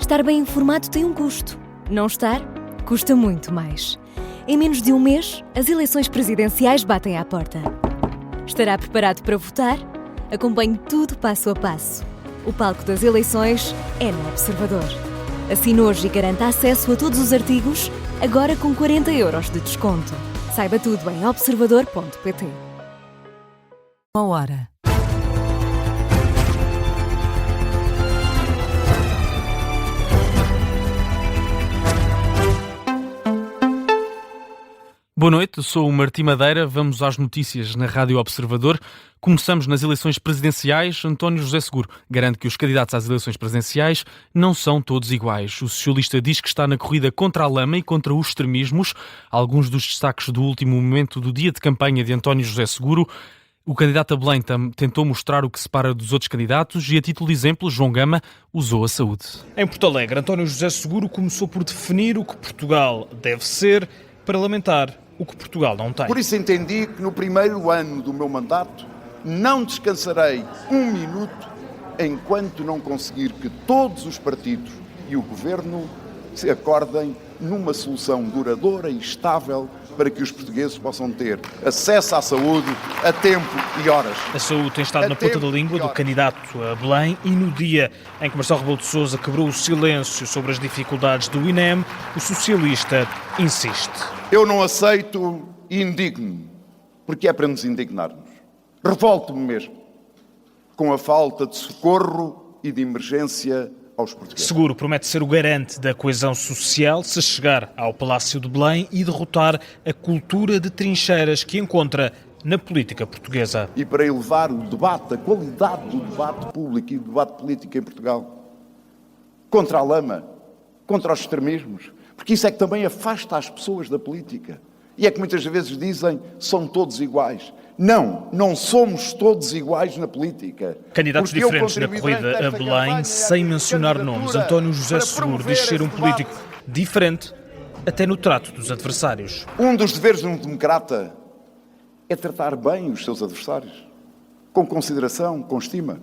Estar bem informado tem um custo. Não estar, custa muito mais. Em menos de um mês, as eleições presidenciais batem à porta. Estará preparado para votar? Acompanhe tudo passo a passo. O palco das eleições é no Observador. Assine hoje e garanta acesso a todos os artigos, agora com 40 € de desconto. Saiba tudo em observador.pt. Uma hora. Boa noite, sou o Martim Madeira. Vamos às notícias na Rádio Observador. Começamos nas eleições presidenciais. António José Seguro garante que os candidatos às eleições presidenciais não são todos iguais. O socialista diz que está na corrida contra a lama e contra os extremismos. Alguns dos destaques do último momento do dia de campanha de António José Seguro. O candidato a Belém tentou mostrar o que separa dos outros candidatos e, a título de exemplo, João Gama usou a saúde. Em Porto Alegre, António José Seguro começou por definir o que Portugal deve ser para lamentar o que Portugal não tem. Por isso entendi que no primeiro ano do meu mandato não descansarei um minuto enquanto não conseguir que todos os partidos e o Governo se acordem numa solução duradoura e estável para que os portugueses possam ter acesso à saúde a tempo e horas. A saúde tem estado na ponta da língua do candidato a Belém e no dia em que Marcelo Rebelo de Sousa quebrou o silêncio sobre as dificuldades do INEM, o socialista insiste. Eu não aceito e indigno-me, porque é para nos indignarmos. Revolto-me mesmo com a falta de socorro e de emergência aos portugueses. Seguro promete ser o garante da coesão social se chegar ao Palácio de Belém e derrotar a cultura de trincheiras que encontra na política portuguesa. E para elevar o debate, a qualidade do debate público e do debate político em Portugal, contra a lama, contra os extremismos, porque isso é que também afasta as pessoas da política. E é que muitas vezes dizem, são todos iguais. Não somos todos iguais na política. Candidatos diferentes na corrida a Belém, sem mencionar nomes. António José Seguro diz ser um político diferente, até no trato dos adversários. Um dos deveres de um democrata é tratar bem os seus adversários, com consideração, com estima,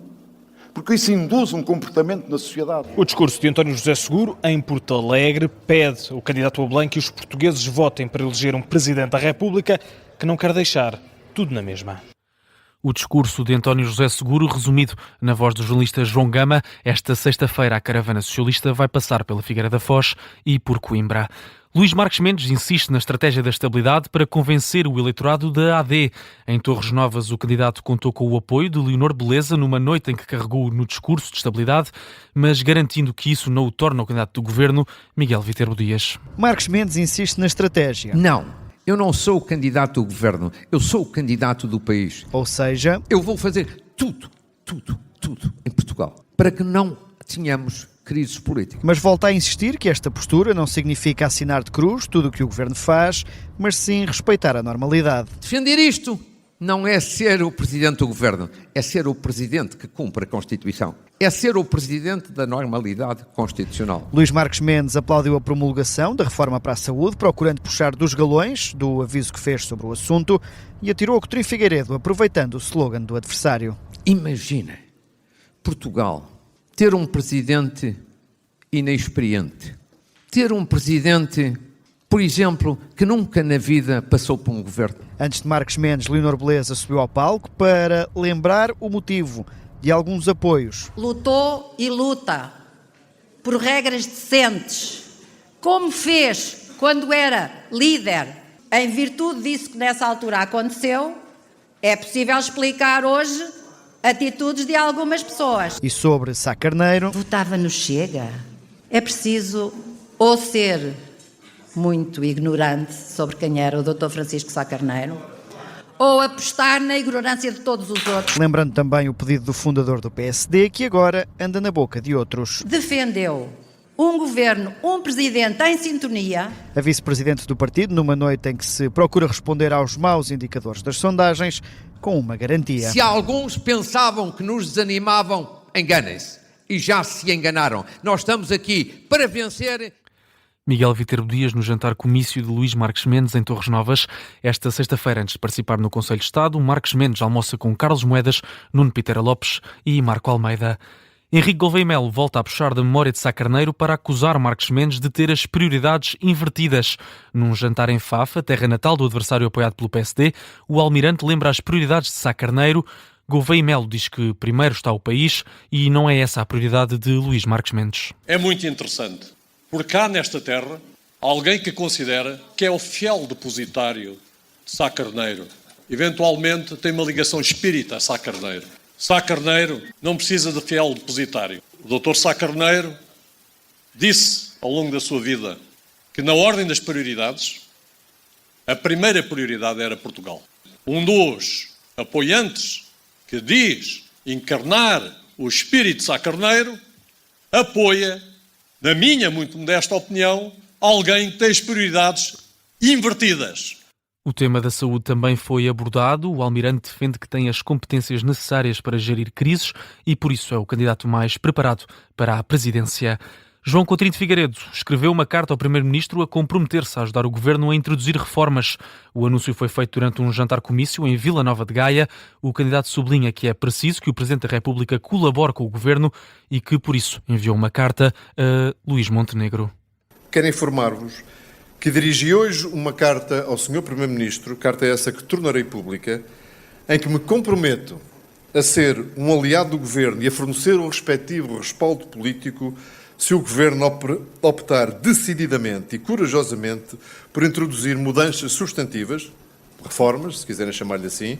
porque isso induz um comportamento na sociedade. O discurso de António José Seguro, em Porto Alegre, pede ao candidato a Belém que os portugueses votem para eleger um Presidente da República que não quer deixar tudo na mesma. O discurso de António José Seguro, resumido na voz do jornalista João Gama. Esta sexta-feira a caravana socialista vai passar pela Figueira da Foz e por Coimbra. Luís Marques Mendes insiste na estratégia da estabilidade para convencer o eleitorado da AD. Em Torres Novas, o candidato contou com o apoio de Leonor Beleza numa noite em que carregou no discurso de estabilidade, mas garantindo que isso não o torna o candidato do governo, Miguel Viterbo Dias. Marques Mendes insiste na estratégia. Não. Eu não sou o candidato do governo, eu sou o candidato do país. Ou seja, eu vou fazer tudo em Portugal para que não tenhamos crises políticas. Mas volta a insistir que esta postura não significa assinar de cruz tudo o que o governo faz, mas sim respeitar a normalidade. Defender isto não é ser o presidente do governo, é ser o presidente que cumpre a Constituição. É ser o presidente da normalidade constitucional. Luís Marques Mendes aplaudiu a promulgação da reforma para a saúde, procurando puxar dos galões do aviso que fez sobre o assunto, e atirou a Coutinho Figueiredo, aproveitando o slogan do adversário. Imagina Portugal ter um presidente inexperiente, ter um presidente, por exemplo, que nunca na vida passou por um governo. Antes de Marques Mendes, Leonor Beleza subiu ao palco para lembrar o motivo de alguns apoios. Lutou e luta por regras decentes, como fez quando era líder. Em virtude disso que nessa altura aconteceu, é possível explicar hoje atitudes de algumas pessoas. E sobre Sá Carneiro... Votava no Chega. É preciso ou ser muito ignorante sobre quem era o Dr. Francisco Sá Carneiro, ou apostar na ignorância de todos os outros. Lembrando também o pedido do fundador do PSD, que agora anda na boca de outros. Defendeu um governo, um presidente em sintonia. A vice-presidente do partido, numa noite em que se procura responder aos maus indicadores das sondagens, com uma garantia. Se alguns pensavam que nos desanimavam, enganem-se. E já se enganaram. Nós estamos aqui para vencer. Miguel Viterbo Dias no jantar comício de Luís Marques Mendes em Torres Novas. Esta sexta-feira, antes de participar no Conselho de Estado, Marques Mendes almoça com Carlos Moedas, Nuno Pitera Lopes e Marco Almeida. Henrique Gouveia Melo volta a puxar da memória de Sá Carneiro para acusar Marcos Mendes de ter as prioridades invertidas. Num jantar em Fafa, terra natal do adversário apoiado pelo PSD, o almirante lembra as prioridades de Sá Carneiro. Gouveia Melo diz que primeiro está o país e não é essa a prioridade de Luís Marcos Mendes. É muito interessante, porque há nesta terra alguém que considera que é o fiel depositário de Sá Carneiro. Eventualmente tem uma ligação espírita a Sá Carneiro. Sá Carneiro não precisa de fiel depositário. O Dr. Sá Carneiro disse ao longo da sua vida que na ordem das prioridades, a primeira prioridade era Portugal. Um dos apoiantes que diz encarnar o espírito de Sá Carneiro apoia, na minha muito modesta opinião, alguém que tem as prioridades invertidas. O tema da saúde também foi abordado. O almirante defende que tem as competências necessárias para gerir crises e, por isso, é o candidato mais preparado para a presidência. João Coutinho de Figueiredo escreveu uma carta ao primeiro-ministro a comprometer-se a ajudar o governo a introduzir reformas. O anúncio foi feito durante um jantar-comício em Vila Nova de Gaia. O candidato sublinha que é preciso que o Presidente da República colabore com o governo e que, por isso, enviou uma carta a Luís Montenegro. Quero informar-vos que dirigi hoje uma carta ao Sr. Primeiro-Ministro, carta essa que tornarei pública, em que me comprometo a ser um aliado do Governo e a fornecer o respectivo respaldo político se o Governo optar decididamente e corajosamente por introduzir mudanças substantivas, reformas, se quiserem chamar-lhe assim.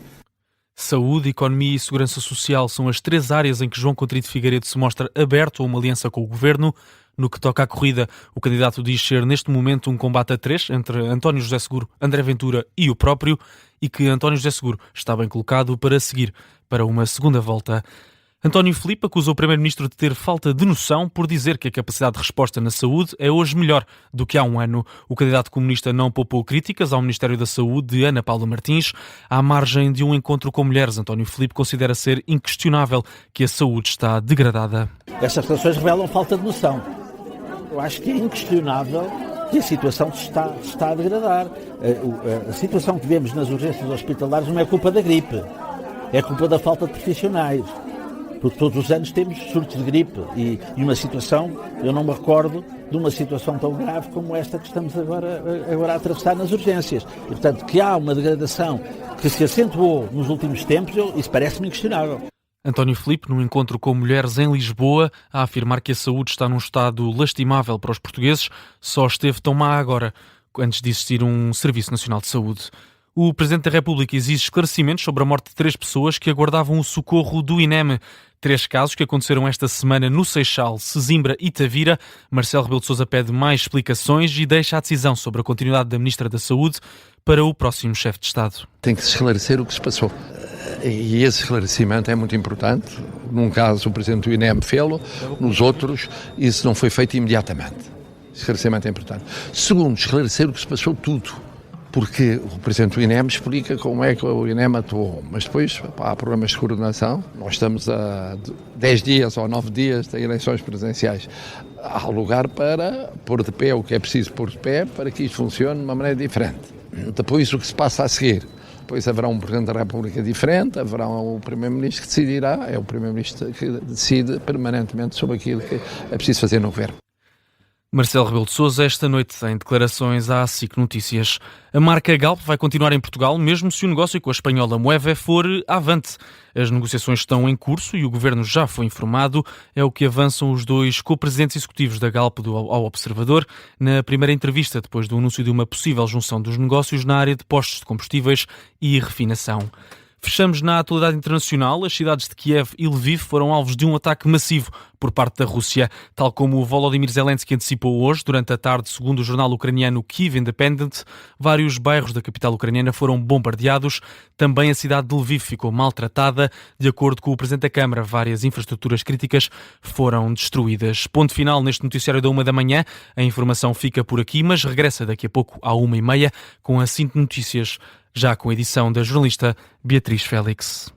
Saúde, economia e segurança social são as três áreas em que João Coutinho de Figueiredo se mostra aberto a uma aliança com o Governo. No que toca à corrida, o candidato diz ser neste momento um combate a três entre António José Seguro, André Ventura e o próprio, e que António José Seguro está bem colocado para seguir para uma segunda volta. António Filipe acusa o Primeiro-Ministro de ter falta de noção por dizer que a capacidade de resposta na saúde é hoje melhor do que há um ano. O candidato comunista não poupou críticas ao Ministério da Saúde de Ana Paula Martins. À margem de um encontro com mulheres, António Filipe considera ser inquestionável que a saúde está degradada. Estas relações revelam falta de noção. Eu acho que é inquestionável que a situação se está a degradar. A situação que vemos nas urgências hospitalares não é culpa da gripe, é culpa da falta de profissionais. Porque todos os anos temos surtos de gripe e uma situação, eu não me recordo de uma situação tão grave como esta que estamos agora a atravessar nas urgências. E, portanto, que há uma degradação que se acentuou nos últimos tempos, isso parece-me inquestionável. António Filipe, num encontro com mulheres em Lisboa, a afirmar que a saúde está num estado lastimável para os portugueses, só esteve tão má agora, antes de existir um Serviço Nacional de Saúde. O Presidente da República exige esclarecimentos sobre a morte de 3 pessoas que aguardavam o socorro do INEM. 3 casos que aconteceram esta semana no Seixal, Sesimbra e Tavira. Marcelo Rebelo de Sousa pede mais explicações e deixa a decisão sobre a continuidade da Ministra da Saúde para o próximo chefe de Estado. Tem que se esclarecer o que se passou. E esse esclarecimento é muito importante. Num caso, o Presidente do INEM fê-lo, nos outros, isso não foi feito imediatamente. Esclarecimento é importante. Segundo, esclarecer o que se passou tudo. Porque o Presidente do INEM explica como é que o INEM atuou, mas depois há problemas de coordenação. Nós estamos a 10 dias ou 9 dias de eleições presidenciais. Há lugar para pôr de pé o que é preciso pôr de pé para que isto funcione de uma maneira diferente. Depois o que se passa a seguir. Depois haverá um Presidente da República diferente, haverá o Primeiro-Ministro que decidirá, é o Primeiro-Ministro que decide permanentemente sobre aquilo que é preciso fazer no Governo. Marcelo Rebelo de Sousa, esta noite, em declarações à SIC Notícias. A marca Galp vai continuar em Portugal, mesmo se o negócio com a espanhola Moeve for avante. As negociações estão em curso e o Governo já foi informado. É o que avançam os 2 co-presidentes executivos da Galp ao Observador na primeira entrevista, depois do anúncio de uma possível junção dos negócios na área de postos de combustíveis e refinação. Fechamos na atualidade internacional. As cidades de Kiev e Lviv foram alvos de um ataque massivo por parte da Rússia, tal como o Volodymyr Zelensky antecipou hoje, durante a tarde, segundo o jornal ucraniano Kyiv Independent. Vários bairros da capital ucraniana foram bombardeados. Também a cidade de Lviv ficou maltratada. De acordo com o Presidente da Câmara, várias infraestruturas críticas foram destruídas. Ponto final neste noticiário da 1 da manhã. A informação fica por aqui, mas regressa daqui a pouco à 1h30 com a Cinto Notícias, já com a edição da jornalista Beatriz Félix.